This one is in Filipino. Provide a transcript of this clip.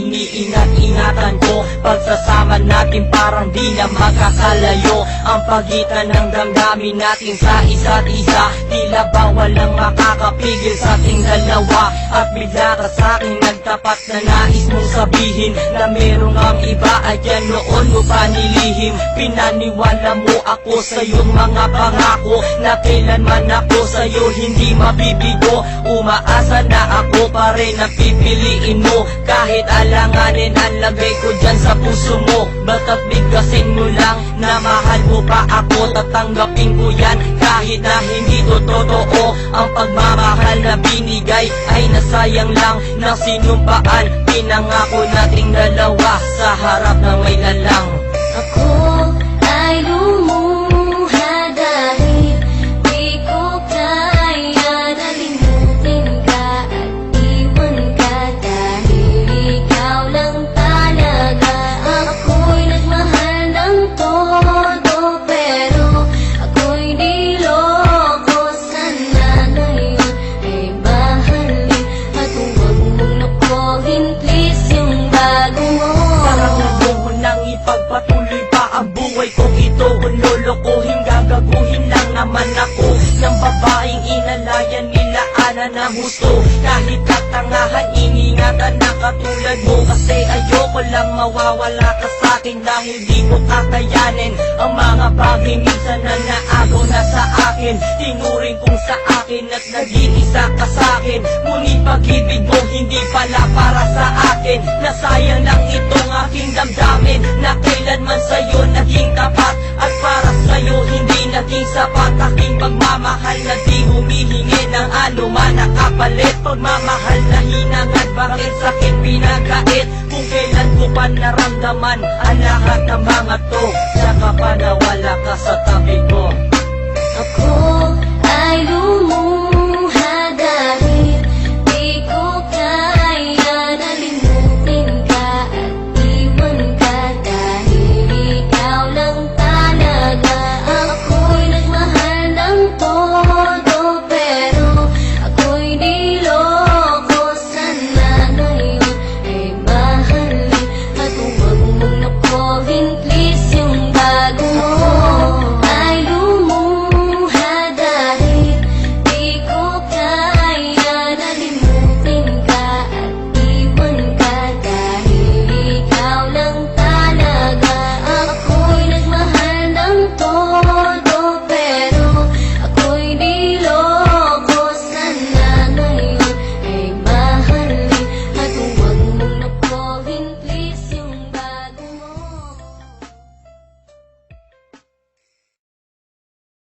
iniingat-ingatan ko. Pagsasama natin parang di na makakalayo ang pagitan ng damdamin natin sa isa't isa. Tila ba walang makakapigil sa ating dalawa. At bigla ka sa'kin nagtapat na nais mong sabihin na merong ang iba at yan noon mo pa nilihim. Pinaniwala mo ako sa iyong mga pangako na kailanman ako sa'yo hindi mabibigo. Umaasa na ako pa rin ang pipiliin mo kahit alanganin ang lagay ko dyan sa puso mo. Bata't bigkasin mo lang na mahal mo pa ako, tatanggapin ko yan kahit na hindi to totoo. Ang pagmamahal na binigay ay nasayang lang ng sinumpaan. Pinangako nating dalawa sa harap ng may lalang. Ako ay lumuha dahil di ko kaya na limutin ka at iwan ka, dahil ikaw lang talaga. Ako'y nagmahal ng todo pero ako'y niloko. Sana ngayon ay mahalin at huwag mong nakuhin please yung bago mo. Parang naguho nang ipagpatuloy pa ang buhay kong ito. Kung lolokohin, gagaguhin lang naman ako ng babaeng inalayan nila ana ng gusto. Kahit katangahan, iningatan na katulad mo. Kasi ayoko lang mawawala ka sa'kin dahil di ko kakayanin ang mga bagay minsan na naagaw na sa akin. Tinuring kong sa akin at nag-iisa ka sa'kin. Ngunit pag-ibig mo hindi pala para sa akin. Nasayang lang itong aking damdamin na kailanman sa'yo naging tapat. At para sa'yo hindi naging sapat aking pagmamahal na di humihingi ng anuman na kapalit. Pagmamahal na hinangad, bakit sa'kin pinagkait? Kung kailan ko pa naramdaman ang lahat ng mga to, saka pa nawala ka sa